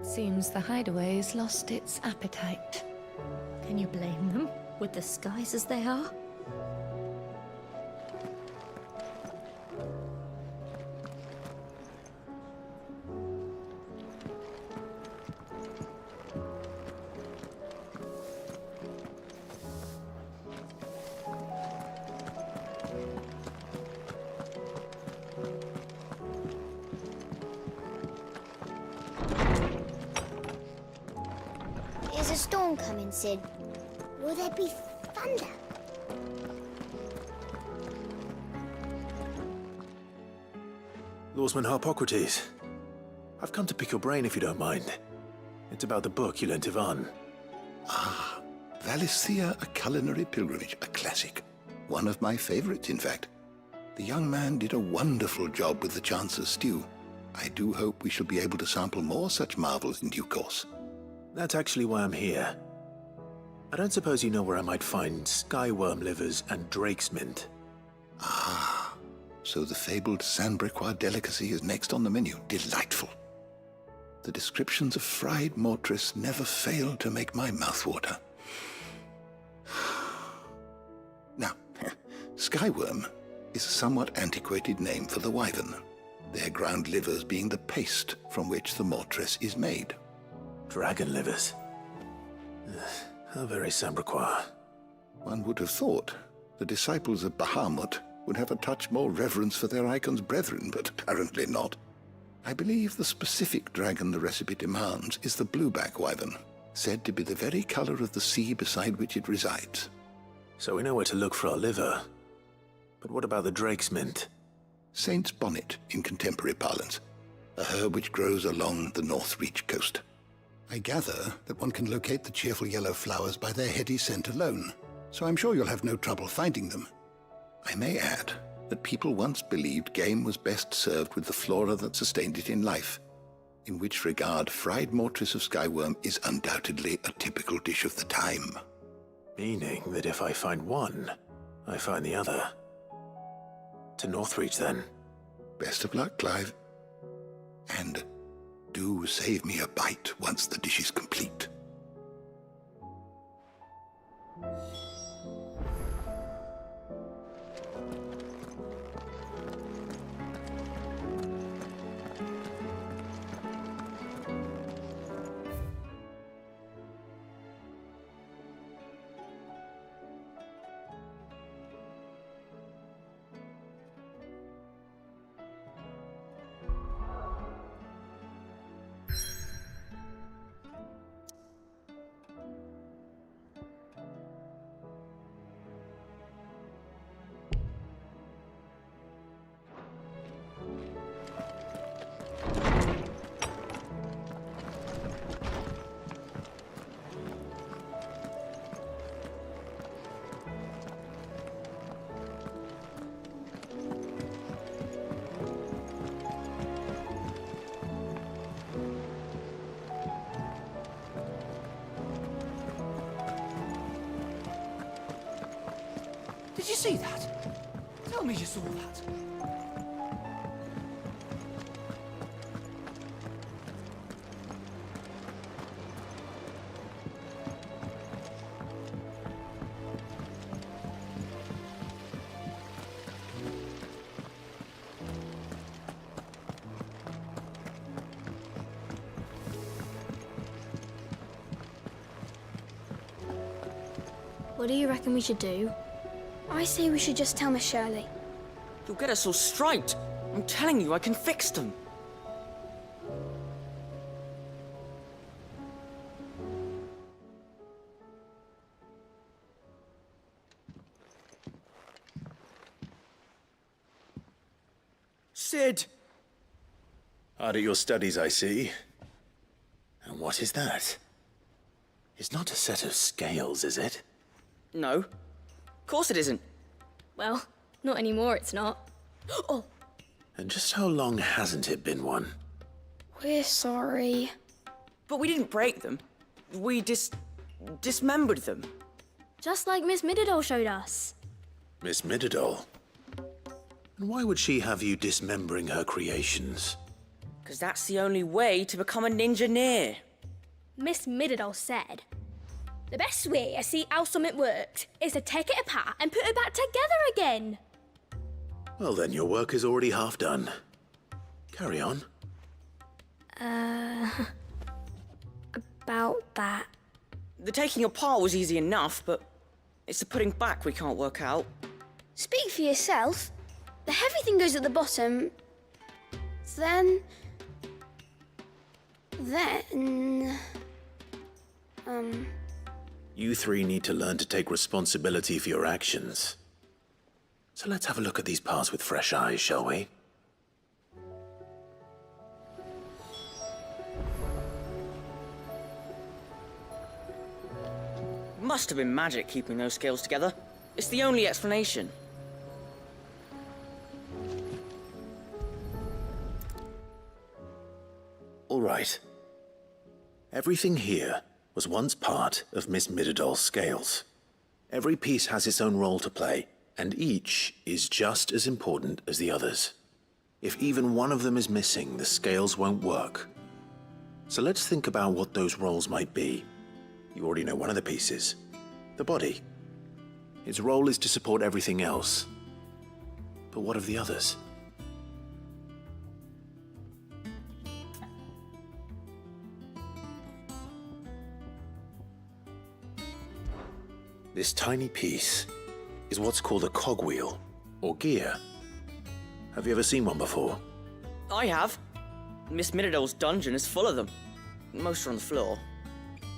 Seems the hideaway's lost its appetite. Can you blame them, with the skies as they are? Is a storm coming, Sid? Will there be thunder? Lawsman Harpocrates, I've come to pick your brain if you don't mind. It's about the book you lent Ivan. Ah, Valisthea, A Culinary Pilgrimage, a classic. One of my favorites, in fact. The young man did a wonderful job with the Chance's stew. I do hope we shall be able to sample more such marvels in due course. That's actually why I'm here. I don't suppose you know where I might find skyworm livers and drake's mint. Ah, so the fabled Sandbrequois delicacy is next on the menu. Delightful. The descriptions of fried mortress never fail to make my mouth water. Now, skyworm is a somewhat antiquated name for the wyvern, their ground livers being the paste from which the mortress is made. Dragon livers. How very Sandbrequois. One would have thought the disciples of Bahamut would have a touch more reverence for their icon's brethren, but apparently not. I believe the specific dragon the recipe demands is the blueback wyvern, said to be the very color of the sea beside which it resides. So we know where to look for our liver. But what about the drake's mint? Saint's bonnet in contemporary parlance, a herb which grows along the North Reach coast. I gather that one can locate the cheerful yellow flowers by their heady scent alone, so I'm sure you'll have no trouble finding them. I may add that people once believed game was best served with the flora that sustained it in life, in which regard fried mortress of skyworm is undoubtedly a typical dish of the time. Meaning that if I find one, I find the other. To Northreach, then. Best of luck, Clive. And do save me a bite once the dish is complete. Did you see that? Tell me you saw that. What do you reckon we should do? I say we should just tell Miss Shirley. You'll get us all striped. I'm telling you, I can fix them. Sid! Hard at your studies, I see. And what is that? It's not a set of scales, is it? No. Of course it isn't. Well, not anymore, it's not. Oh! And just how long hasn't it been one? We're sorry. But we didn't break them. We dismembered them. Just like Miss Mididol showed us. Miss Mididol? And why would she have you dismembering her creations? Because that's the only way to become a ninja-neer. Miss Middledore said, the best way to see how something works is to take it apart and put it back together again. Well then, your work is already half done. Carry on. About that. The taking apart was easy enough, but it's the putting back we can't work out. Speak for yourself. The heavy thing goes at the bottom. Then... You three need to learn to take responsibility for your actions. So let's have a look at these parts with fresh eyes, shall we? Must have been magic keeping those scales together. It's the only explanation. All right. Everything here was once part of Miss Middledor's scales. Every piece has its own role to play, and each is just as important as the others. If even one of them is missing, the scales won't work. So let's think about what those roles might be. You already know one of the pieces, the body. Its role is to support everything else. But what of the others? This tiny piece is what's called a cogwheel, or gear. Have you ever seen one before? I have. Miss Middledore's dungeon is full of them. Most are on the floor.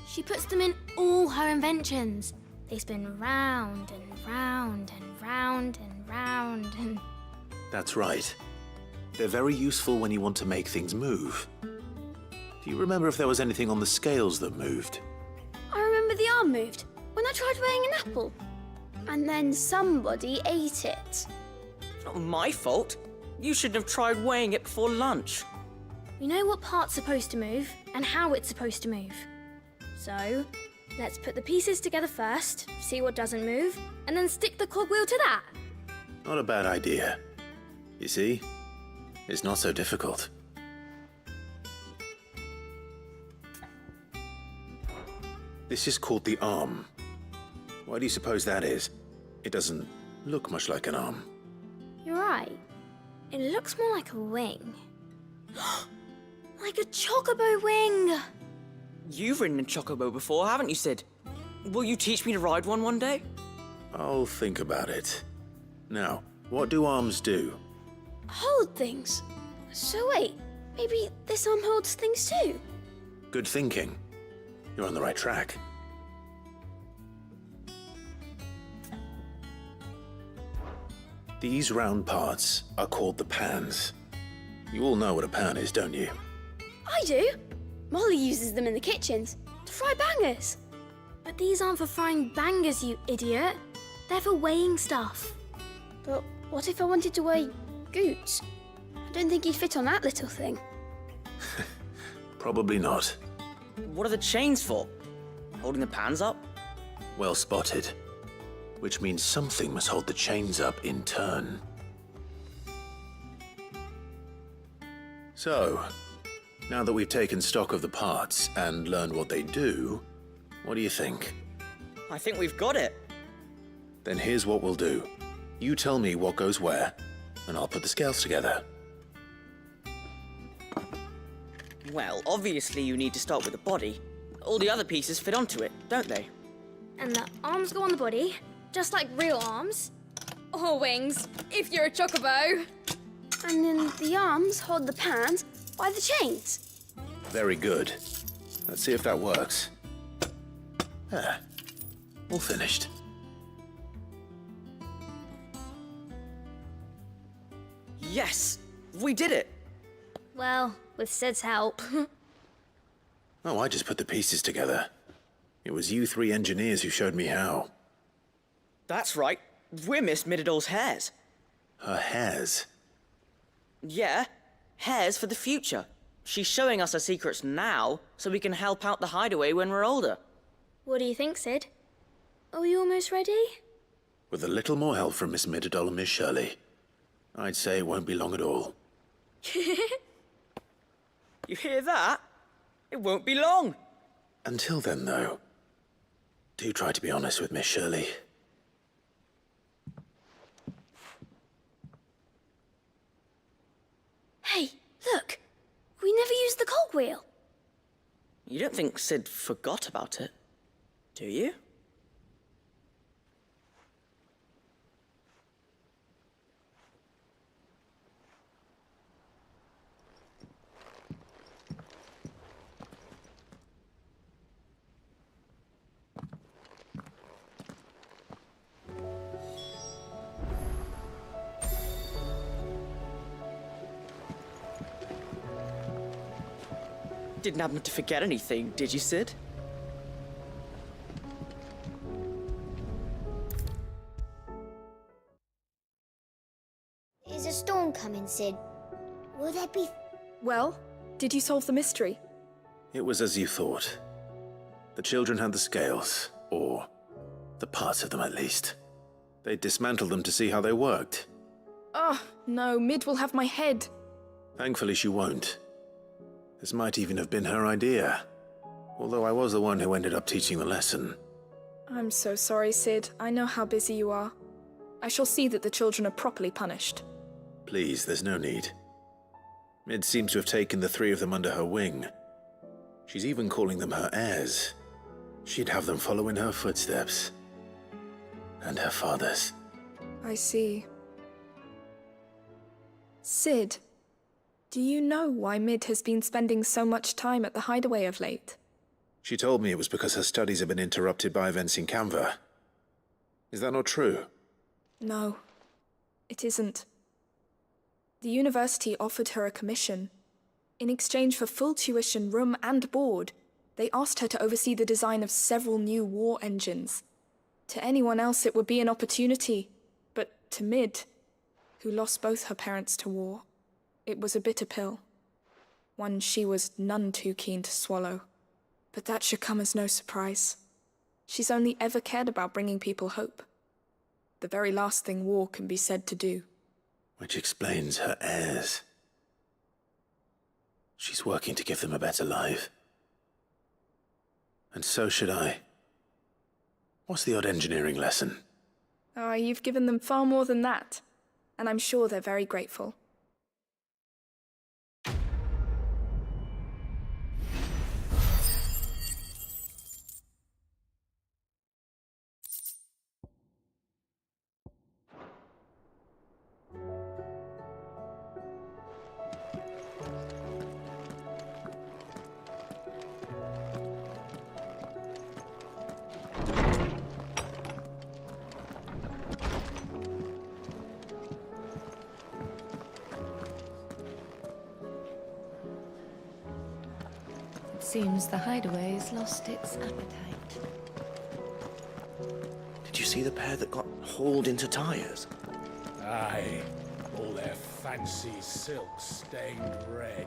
She puts them in all her inventions. They spin round and round and round and round and... That's right. They're very useful when you want to make things move. Do you remember if there was anything on the scales that moved? I remember the arm moved when I tried weighing an apple. And then somebody ate it. It's not my fault. You shouldn't have tried weighing it before lunch. We know what part's supposed to move and how it's supposed to move. So, let's put the pieces together first, see what doesn't move, and then stick the cogwheel to that. Not a bad idea. You see, it's not so difficult. This is called the arm. Why do you suppose that is? It doesn't look much like an arm. You're right. It looks more like a wing. Like a chocobo wing! You've ridden a chocobo before, haven't you, Sid? Will you teach me to ride one day? I'll think about it. Now, what do arms do? Hold things. So wait, maybe this arm holds things too? Good thinking. You're on the right track. These round parts are called the pans. You all know what a pan is, don't you? I do. Molly uses them in the kitchens to fry bangers. But these aren't for frying bangers, you idiot. They're for weighing stuff. But what if I wanted to weigh Goots? I don't think he'd fit on that little thing. Probably not. What are the chains for? Holding the pans up? Well spotted. Which means something must hold the chains up in turn. So, now that we've taken stock of the parts and learned what they do, what do you think? I think we've got it. Then here's what we'll do. You tell me what goes where, and I'll put the scales together. Well, obviously you need to start with the body. All the other pieces fit onto it, don't they? And the arms go on the body, just like real arms. Or wings, if you're a chocobo. And then the arms hold the pans by the chains. Very good. Let's see if that works. There. All finished. Yes! We did it! Well, with Sid's help. Oh, I just put the pieces together. It was you three engineers who showed me how. That's right. We're Miss Middledore's hairs. Her hairs? Yeah, hairs for the future. She's showing us her secrets now, so we can help out the hideaway when we're older. What do you think, Sid? Are we almost ready? With a little more help from Miss Middledore and Miss Shirley, I'd say it won't be long at all. You hear that? It won't be long. Until then, though, do try to be honest with Miss Shirley. Hey, look! We never used the cogwheel. You don't think Sid forgot about it, do you? Didn't happen to forget anything, did you, Sid? Is a storm coming, Sid? Will there be... Well, did you solve the mystery? It was as you thought. The children had the scales, or the parts of them at least. They dismantled them to see how they worked. Oh, no, Mid will have my head. Thankfully she won't. This might even have been her idea, although I was the one who ended up teaching the lesson. I'm so sorry, Sid. I know how busy you are. I shall see that the children are properly punished. Please, there's no need. Mid seems to have taken the three of them under her wing. She's even calling them her heirs. She'd have them follow in her footsteps. And her father's. I see. Sid, do you know why Mid has been spending so much time at the hideaway of late? She told me it was because her studies have been interrupted by events in Canva. Is that not true? No, it isn't. The university offered her a commission. In exchange for full tuition, room and board, they asked her to oversee the design of several new war engines. To anyone else it would be an opportunity, but to Mid, who lost both her parents to war, it was a bitter pill. One she was none too keen to swallow. But that should come as no surprise. She's only ever cared about bringing people hope. The very last thing war can be said to do. Which explains her heirs. She's working to give them a better life. And so should I. What's the odd engineering lesson? Ah, you've given them far more than that. And I'm sure they're very grateful. Seems the hideaway's lost its appetite. Did you see the pair that got hauled into tyres? Aye, all their fancy silks stained red.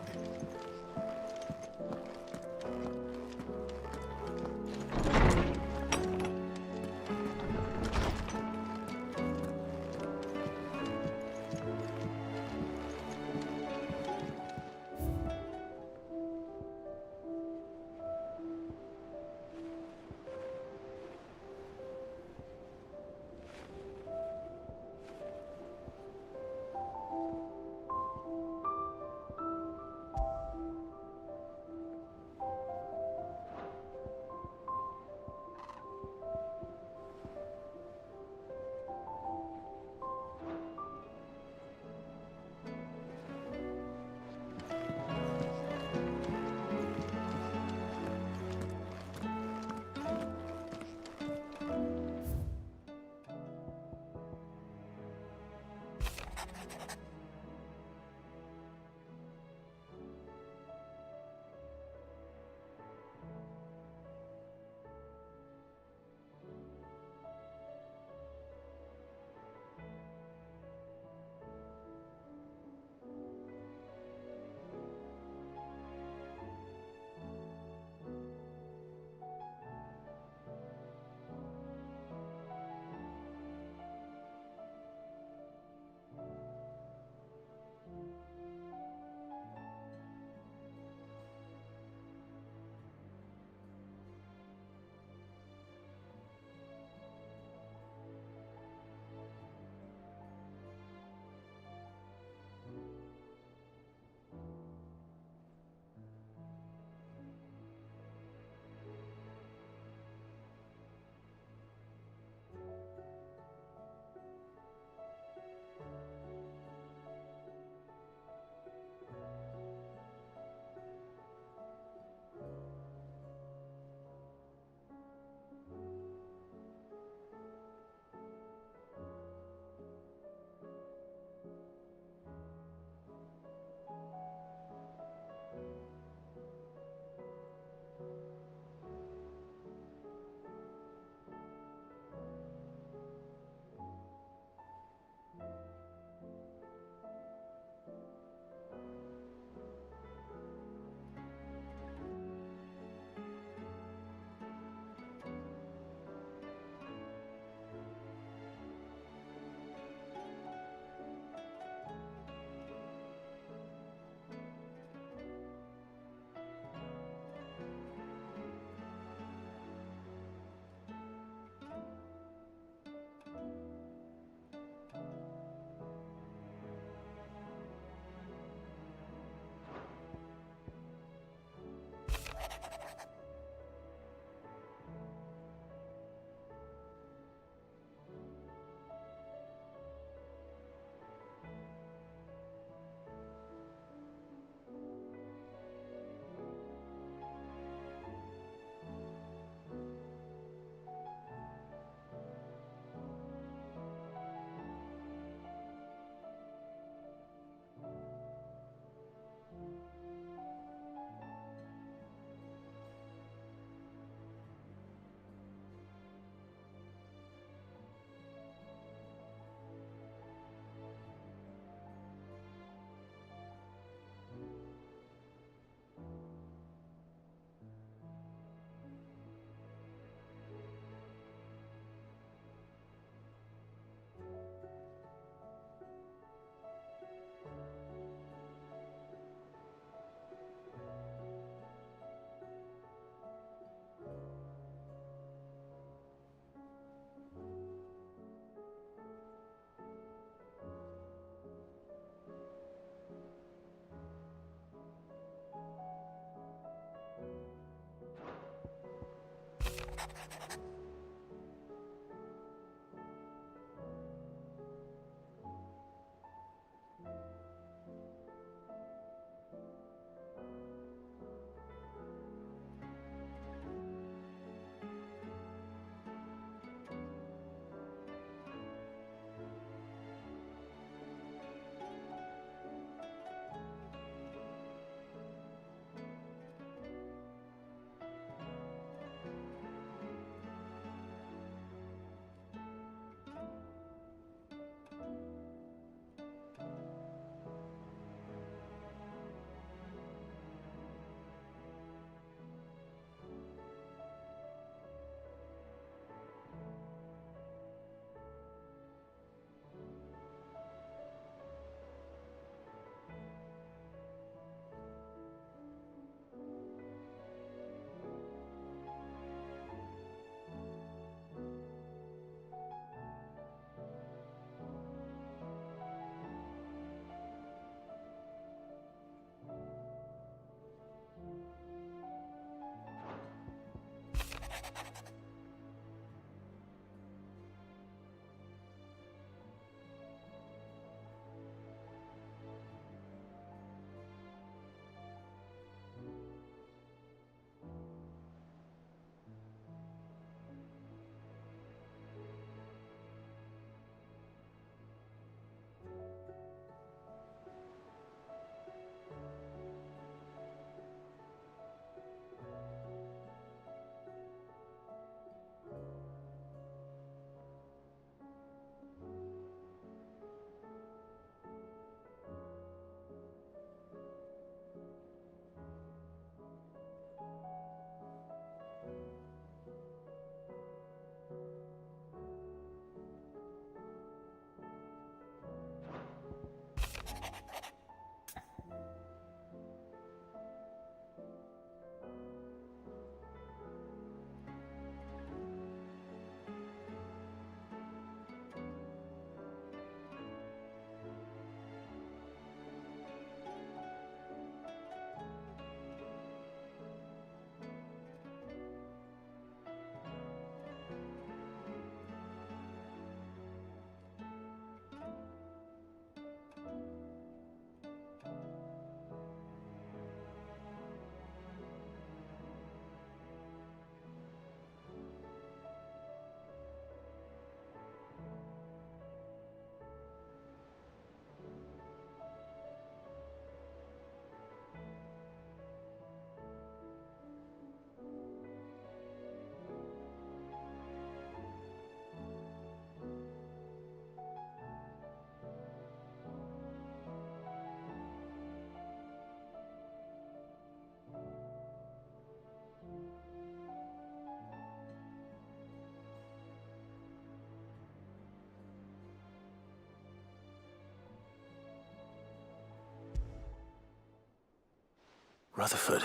Rutherford.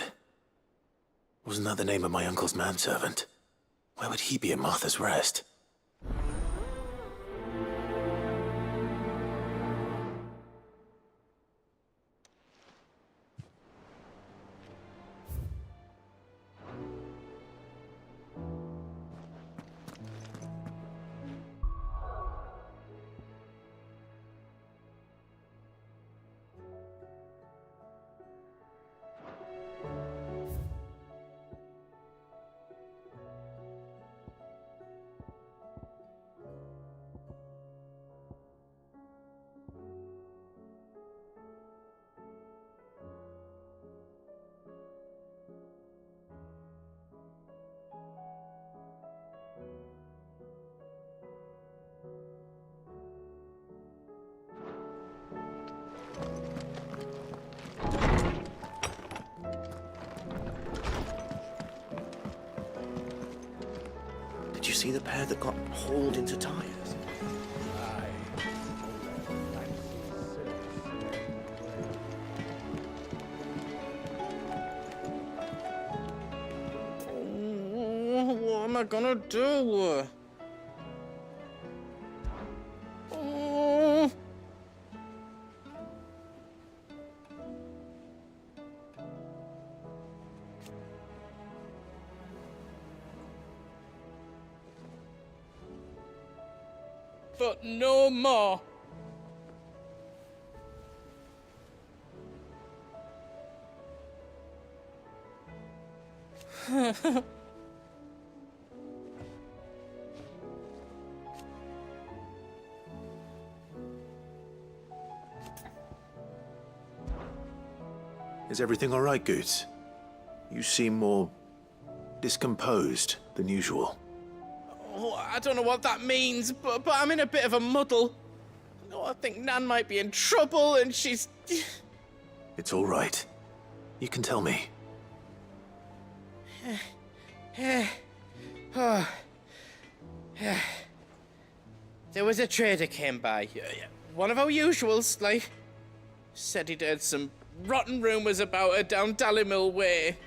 Wasn't that the name of my uncle's manservant? Where would he be at Martha's Rest? Did you see the pair that got hauled into tires? What am I gonna do? Oh. But no more. Is everything all right, Goots? You seem more discomposed than usual. Oh, I don't know what that means, but I'm in a bit of a muddle. Oh, I think Nan might be in trouble, and she's... It's all right. You can tell me. There was a trader came by. One of our usuals, like... Said he'd heard some rotten rumours about her down Dallymill Way.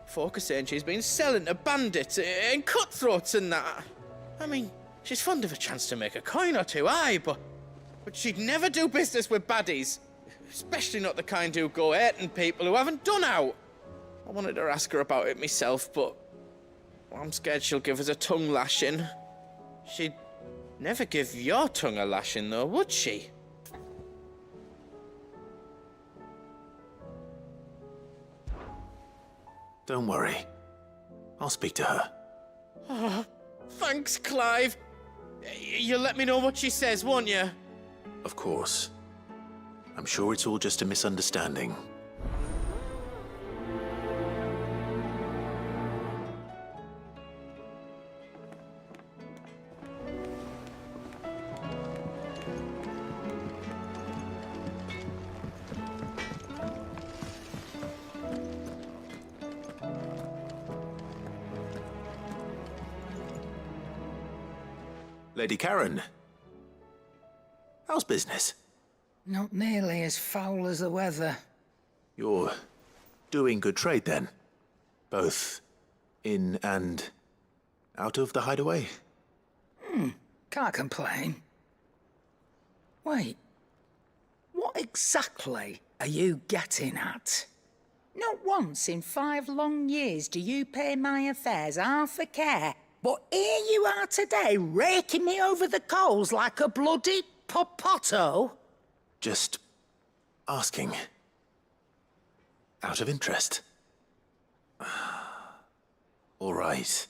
Folk are saying she's been selling to bandits and cutthroats and that. I mean, she's fond of a chance to make a coin or two, aye, but she'd never do business with baddies. Especially not the kind who go hurting people who haven't done out. I wanted to ask her about it myself, but I'm scared she'll give us a tongue lashing. She'd never give your tongue a lashing, though, would she? Don't worry. I'll speak to her. Oh, thanks, Clive. You'll let me know what she says, won't you? Of course. I'm sure it's all just a misunderstanding. Lady Karen, how's business? Not nearly as foul as the weather. You're doing good trade then? Both in and out of the hideaway? Can't complain. Wait, what exactly are you getting at? Not once in 5 long years do you pay my affairs half a care. But here you are today, raking me over the coals like a bloody popoto. Just asking. Out of interest. All right.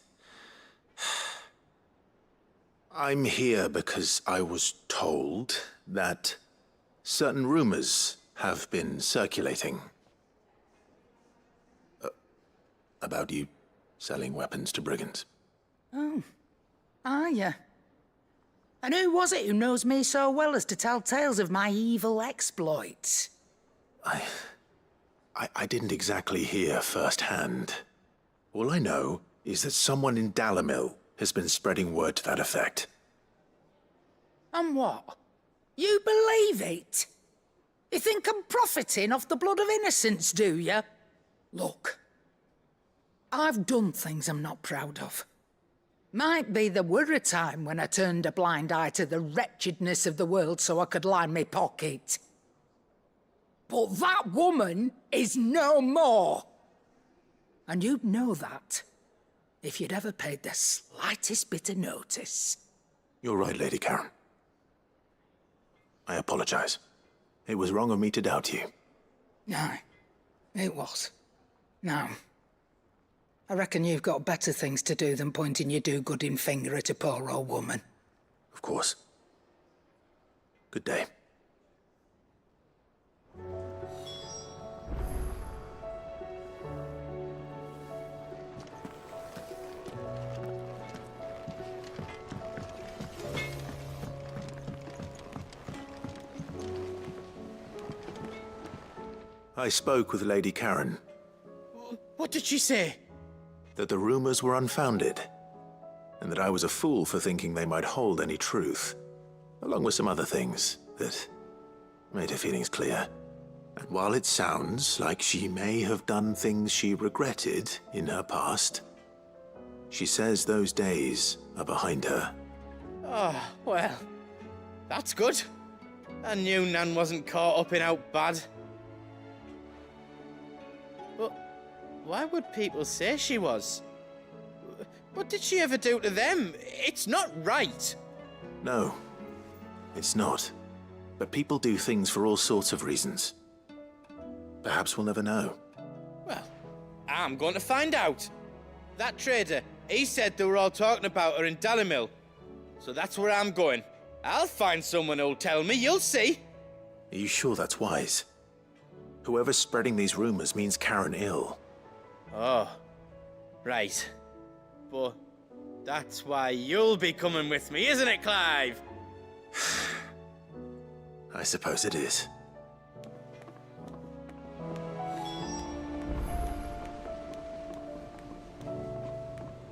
I'm here because I was told that certain rumors have been circulating. About you selling weapons to brigands. Oh, are you? And who was it who knows me so well as to tell tales of my evil exploits? I didn't exactly hear firsthand. All I know is that someone in Dallymill has been spreading word to that effect. And what? You believe it? You think I'm profiting off the blood of innocents, do you? Look, I've done things I'm not proud of. Might be there were a time when I turned a blind eye to the wretchedness of the world so I could line my pocket. But that woman is no more. And you'd know that if you'd ever paid the slightest bit of notice. You're right, Lady Karen. I apologize. It was wrong of me to doubt you. No, it was. No. I reckon you've got better things to do than pointing your do-gooding finger at a poor old woman. Of course. Good day. I spoke with Lady Karen. What did she say? That the rumors were unfounded, and that I was a fool for thinking they might hold any truth, along with some other things that made her feelings clear. And while it sounds like she may have done things she regretted in her past, she says those days are behind her. Oh, well, that's good. I knew Nan wasn't caught up in out bad. But why would people say she was? What did she ever do to them? It's not right. No, it's not. But people do things for all sorts of reasons. Perhaps we'll never know. Well, I'm going to find out. That trader, he said they were all talking about her in Dalimil. So that's where I'm going. I'll find someone who'll tell me, you'll see. Are you sure that's wise? Whoever's spreading these rumors means Karen ill. Oh, right. But that's why you'll be coming with me, isn't it, Clive? I suppose it is.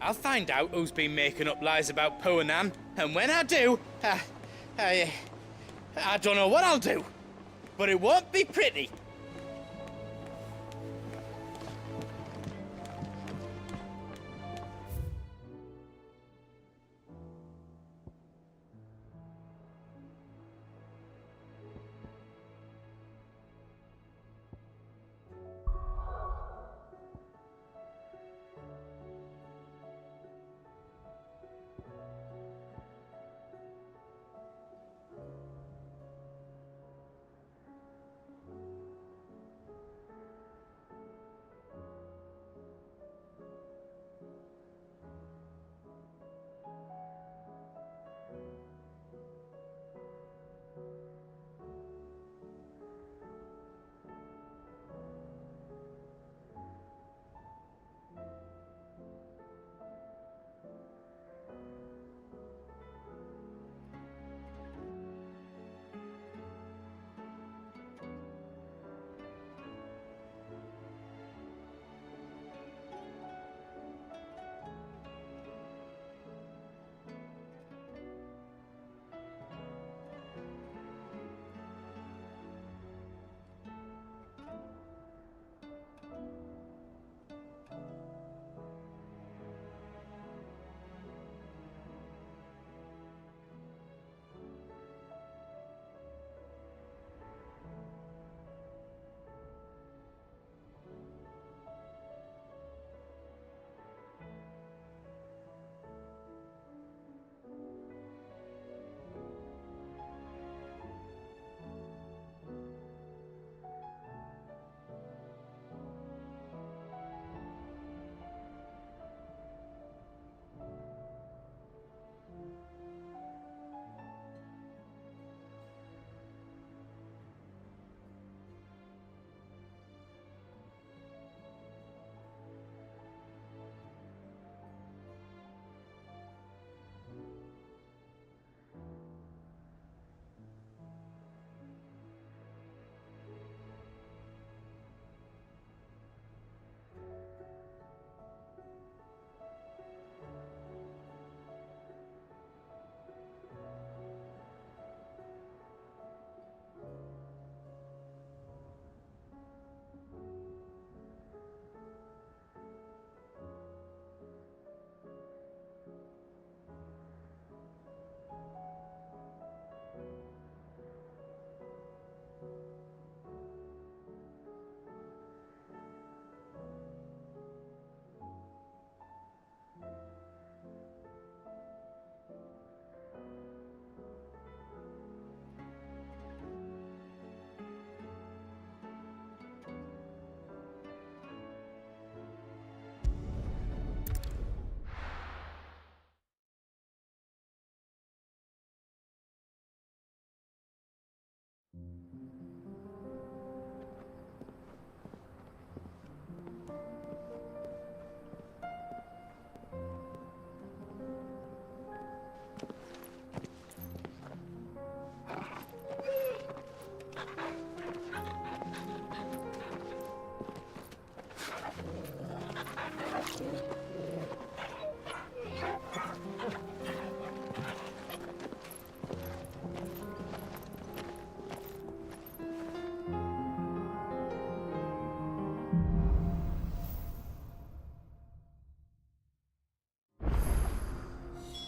I'll find out who's been making up lies about poor Nan, and when I do, I don't know what I'll do, but it won't be pretty.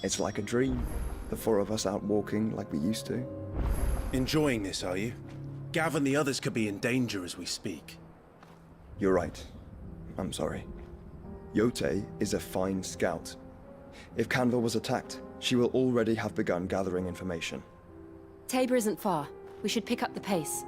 It's like a dream. The four of us out walking like we used to. Enjoying this, are you? Gav and the others could be in danger as we speak. You're right. I'm sorry. Yote is a fine scout. If Canville was attacked, she will already have begun gathering information. Tabor isn't far. We should pick up the pace.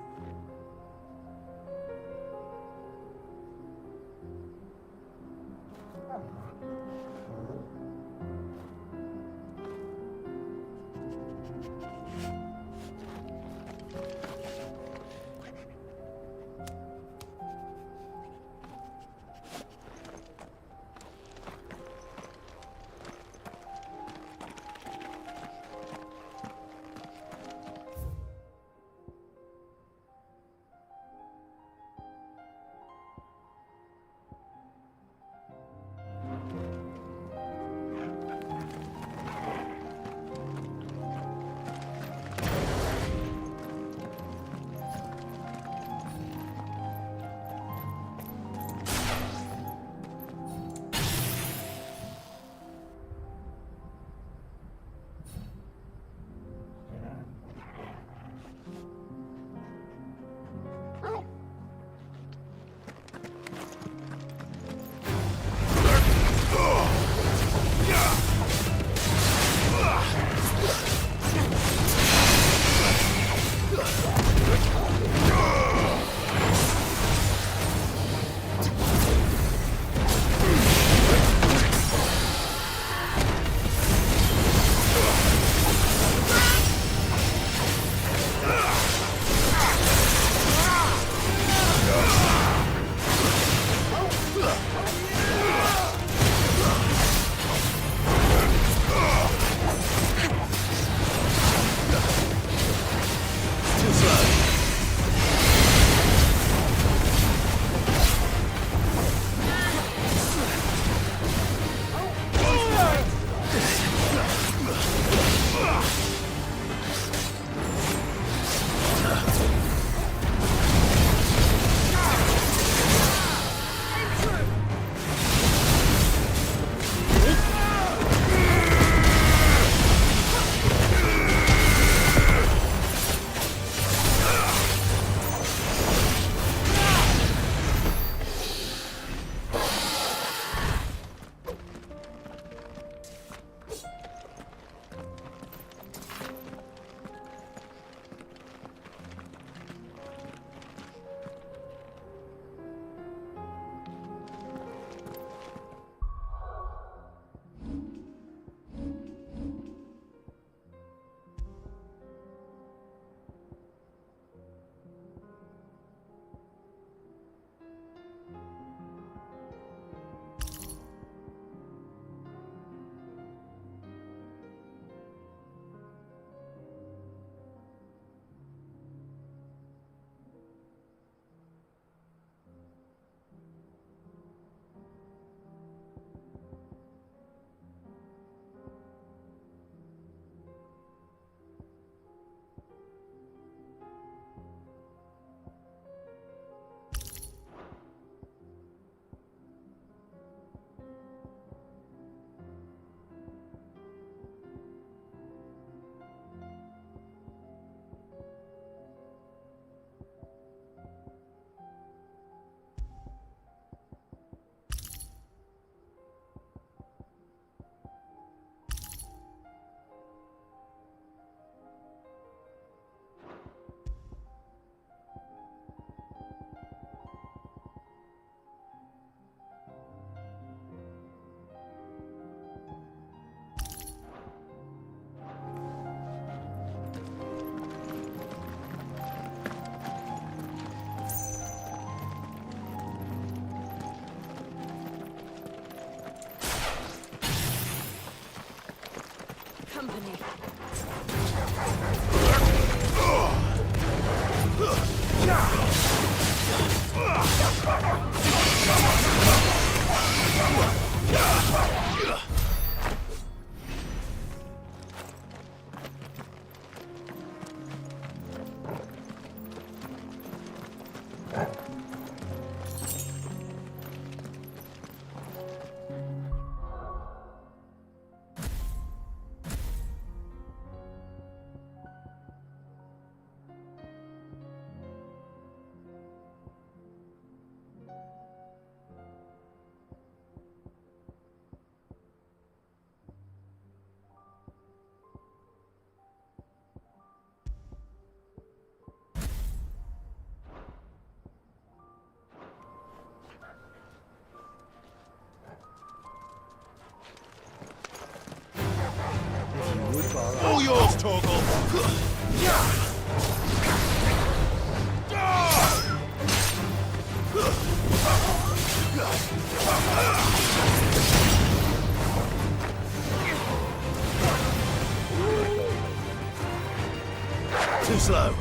Too slow.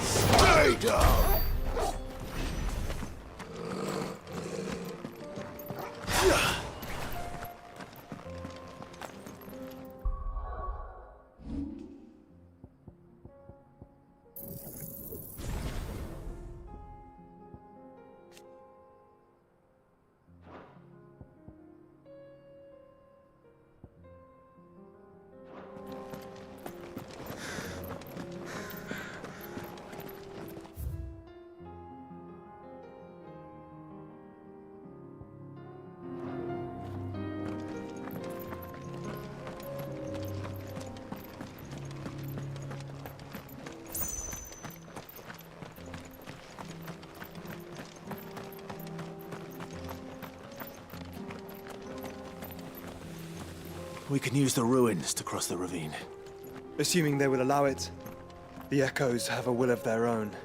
Stay down. We can use the ruins to cross the ravine. Assuming they will allow it. The echoes have a will of their own.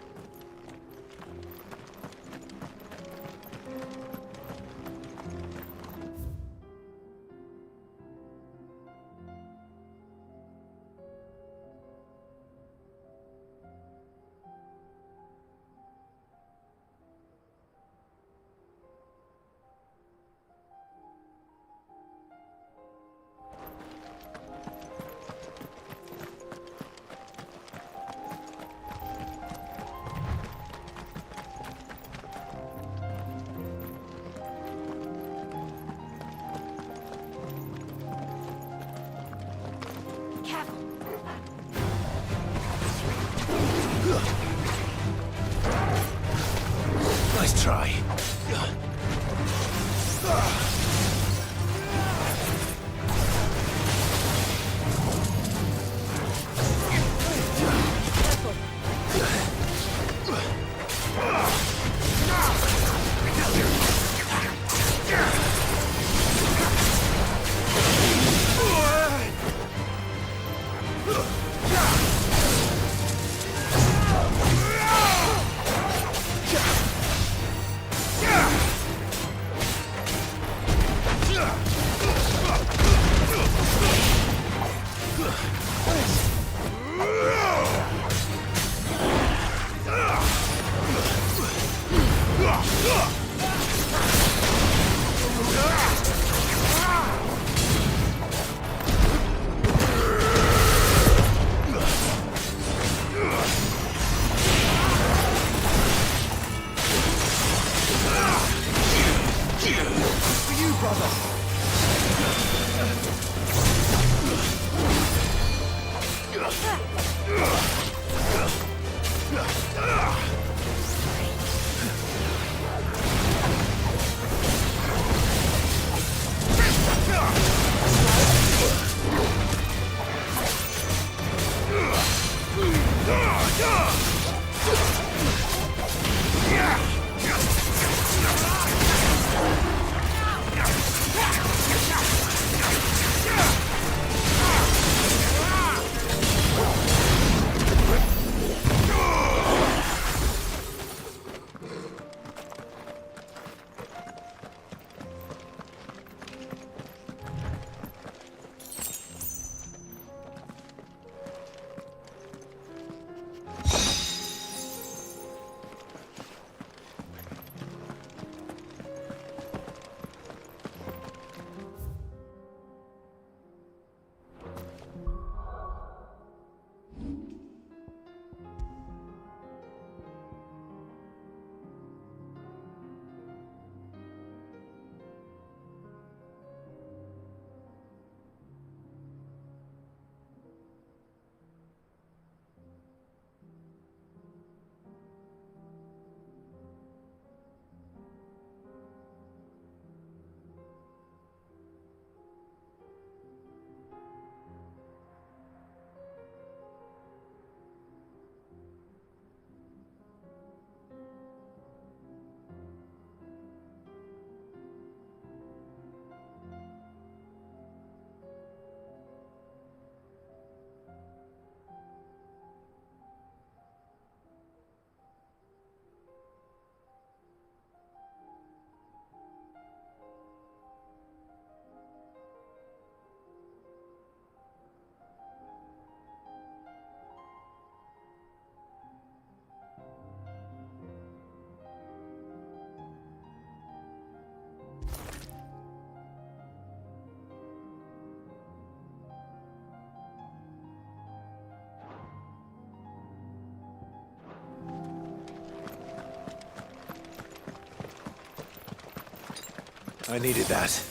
I needed that.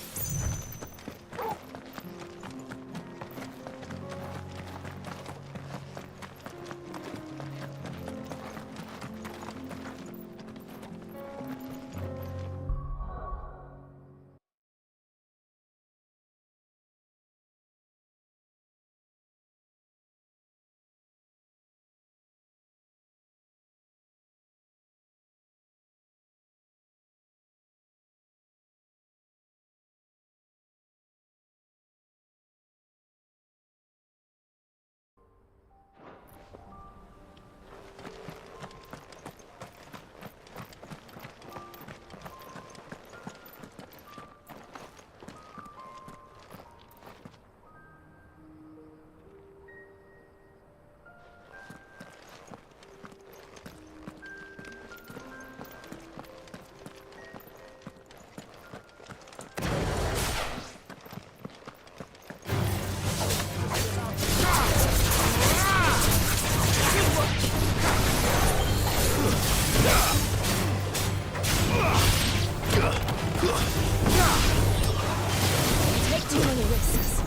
Take too many risks.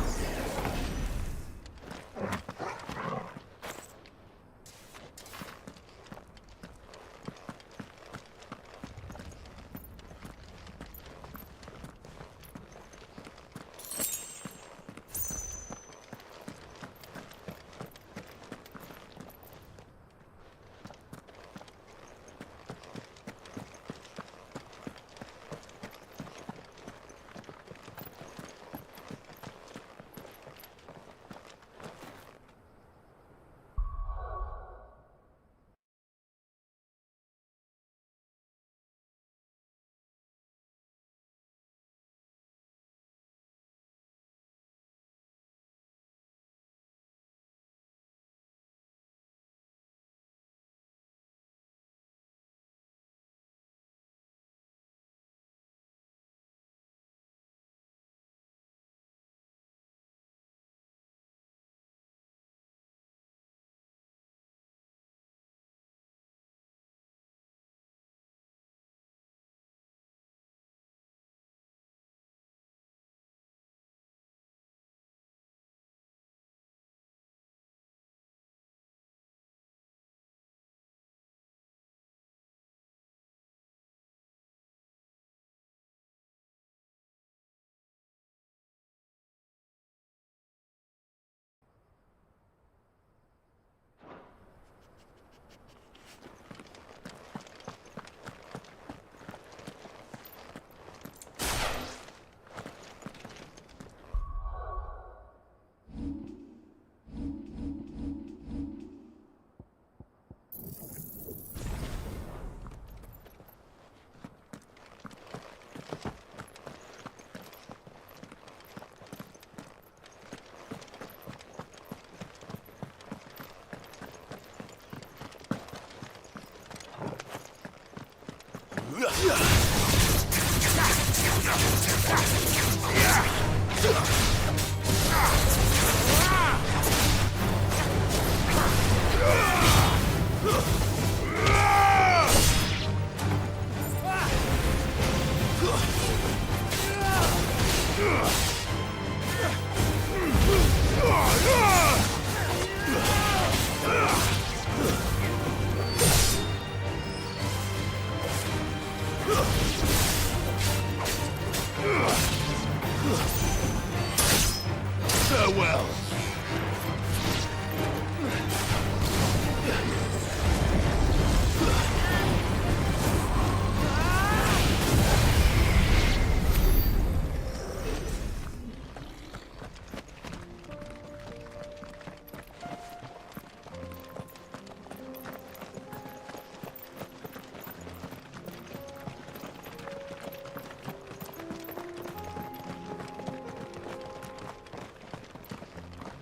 Farewell.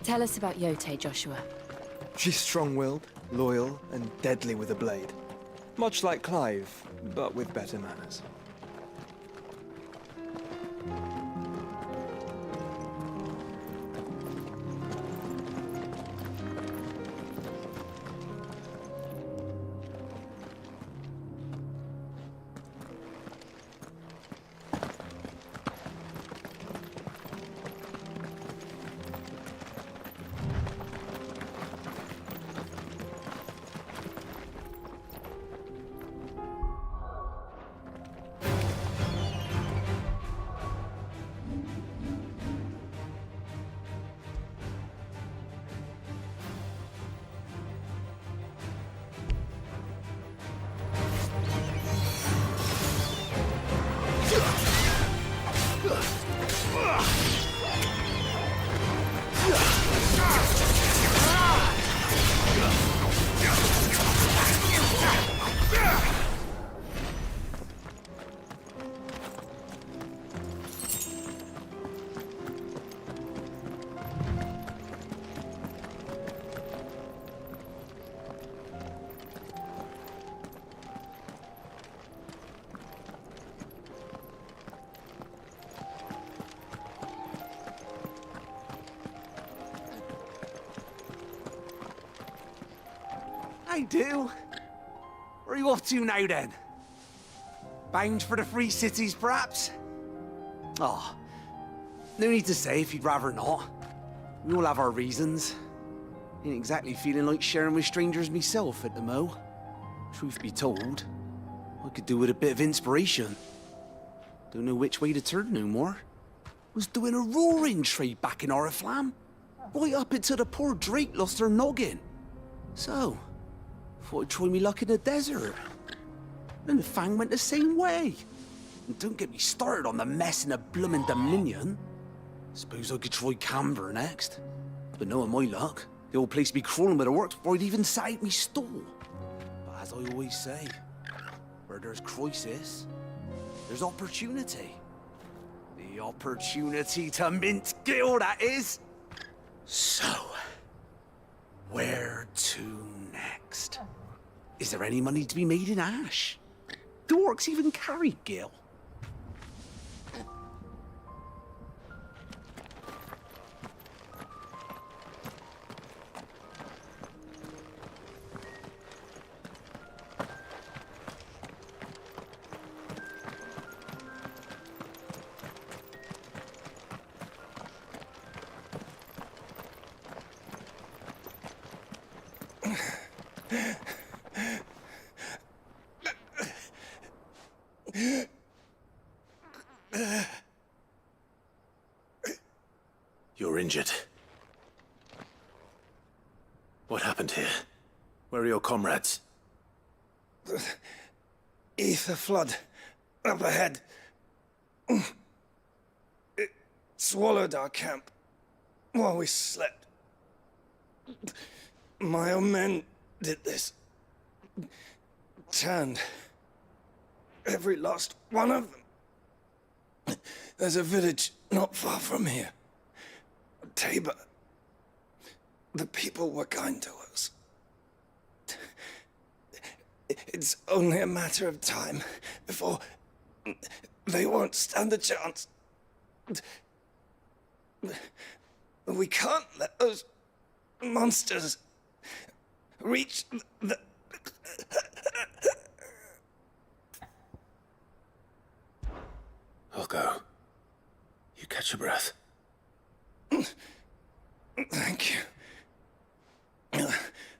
Tell us about Yote, Joshua. She's strong-willed, loyal, and deadly with a blade. Much like Clive, but with better manners. I do. Where are you off to now, then? Bound for the Free Cities, perhaps? Oh, no need to say if you'd rather not. We all have our reasons. Ain't exactly feeling like sharing with strangers myself at the mo. Truth be told, I could do with a bit of inspiration. Don't know which way to turn no more. Was doing a roaring trade back in Oriflamme. Right up until the poor Drake lost her noggin. So, thought I'd try me luck in the desert. Then the Fang went the same way. And don't get me started on the mess in the bloomin' Dominion. Suppose I could try Canberra next. But knowing my luck, the old place be crawling with the works before I'd even sat out me stall. But as I always say, where there's crisis, there's opportunity. The opportunity to mint Gil, that is. So, where to next? Is there any money to be made in Ash? Do orcs even carry Gil? You're injured. What happened here? Where are your comrades? Ether flood. Up ahead. It swallowed our camp while we slept. My own men did this. Turned every last one of them. There's a village not far from here. Tabor. The people were kind to us. It's only a matter of time before they won't stand a chance. We can't let those monsters reach the... I'll go. You catch your breath. Thank you.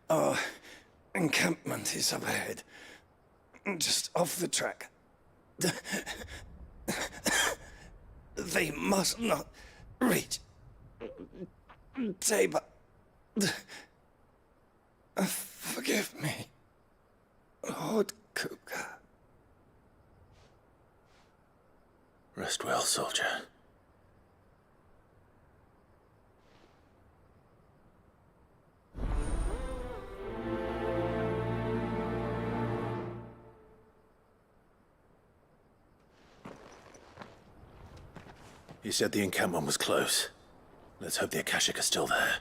Our encampment is up ahead. Just off the track. They must not reach Tabor. Forgive me, Lord Cougar. Rest well, soldier. You said the encampment was close. Let's hope the Akashic are still there.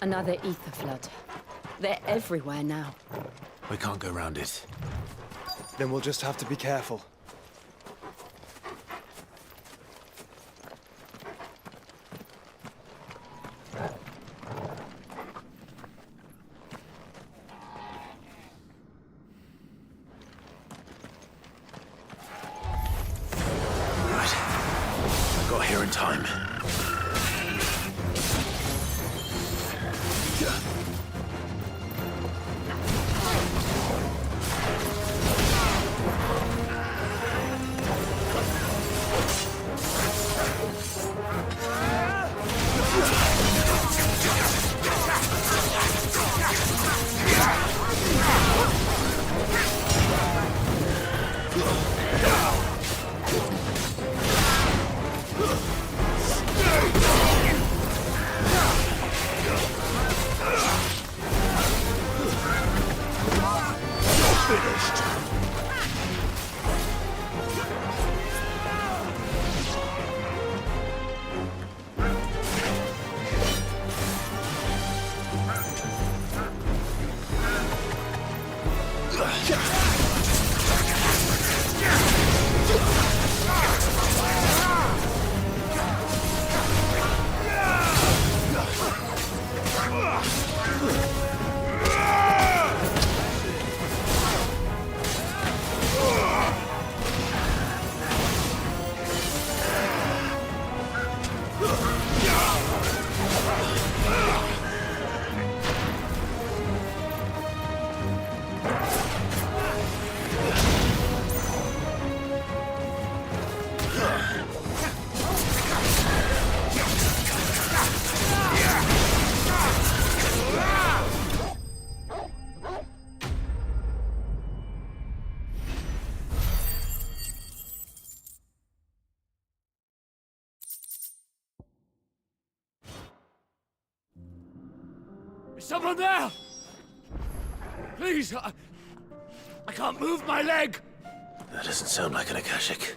Another ether flood. They're everywhere now. We can't go round it. Then we'll just have to be careful. Got here in time. Is someone there? Please, I can't move my leg. That doesn't sound like an Akashic.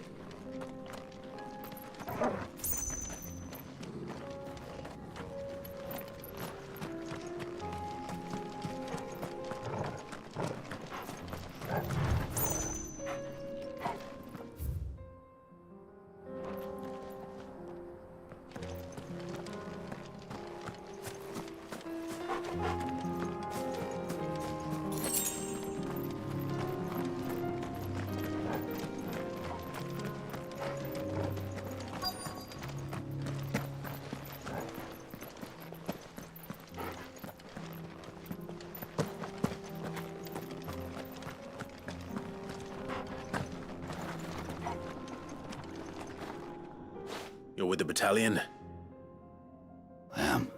You're with the battalion? I am.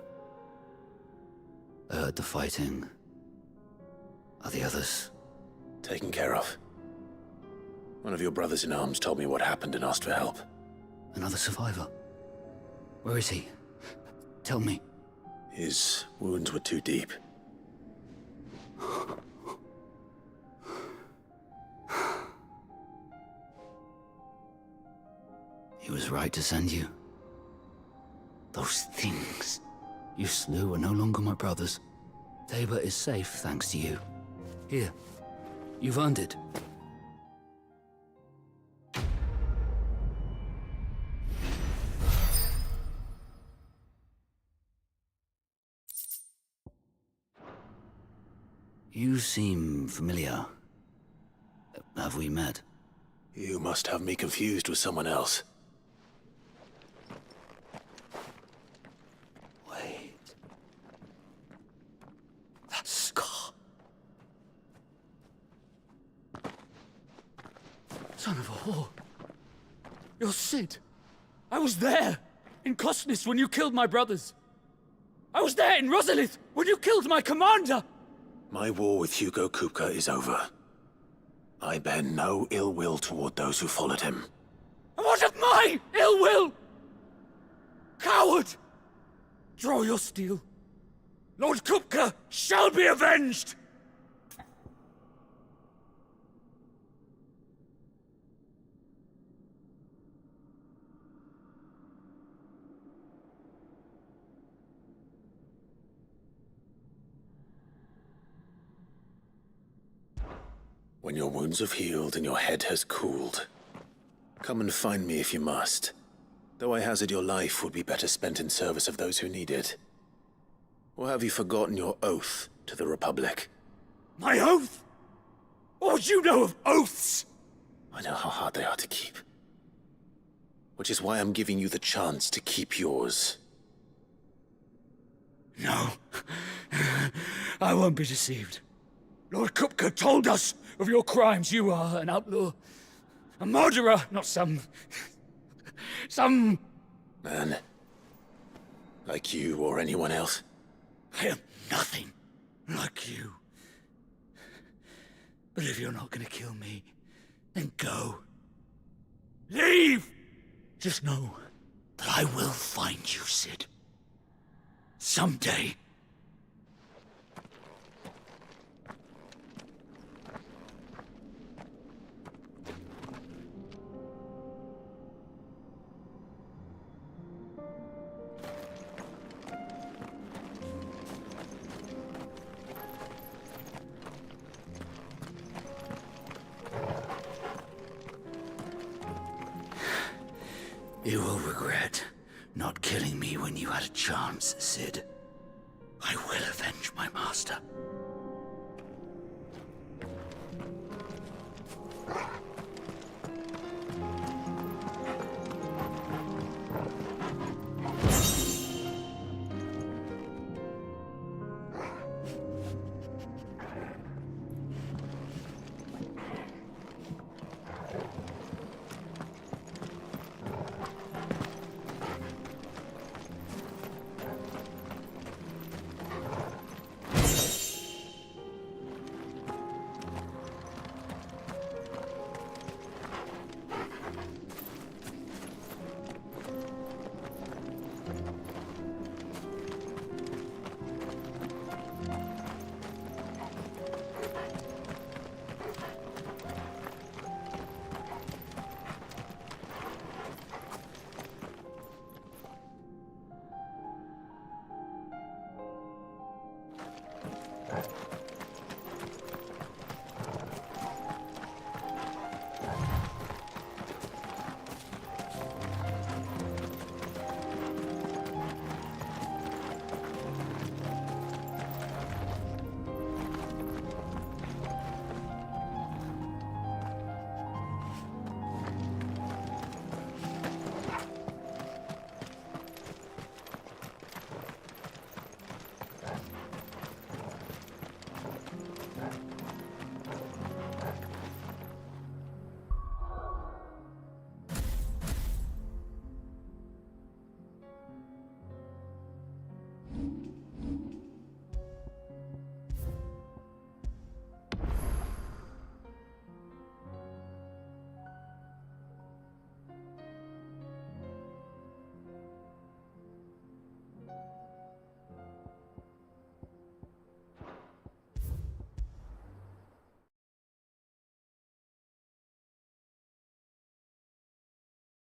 I heard the fighting. Are the others? Taken care of. One of your brothers in arms told me what happened and asked for help. Another survivor? Where is he? Tell me. His wounds were too deep. He was right to send you. Those things you slew are no longer my brothers. Tabor is safe thanks to you. Here, you've earned it. You seem familiar. Have we met? You must have me confused with someone else. Wait. That scar. Son of a whore. You're Sid. I was there in Costness when you killed my brothers. I was there in Rosalith when you killed my commander. My war with Hugo Kupka is over. I bear no ill will toward those who followed him. And what of my ill will? Coward! Draw your steel. Lord Kupka shall be avenged! When your wounds have healed and your head has cooled, come and find me if you must. Though I hazard your life would be better spent in service of those who need it. Or have you forgotten your oath to the Republic? My oath? What would you know of oaths? I know how hard they are to keep. Which is why I'm giving you the chance to keep yours. No. I won't be deceived. Lord Kupka told us of your crimes. You are an outlaw. A murderer, not some man. Like you or anyone else. I am nothing like you. But if you're not gonna kill me, then go. Leave! Just know that I will find you, Sid. Someday. You will regret not killing me when you had a chance, Sid. I will avenge my master.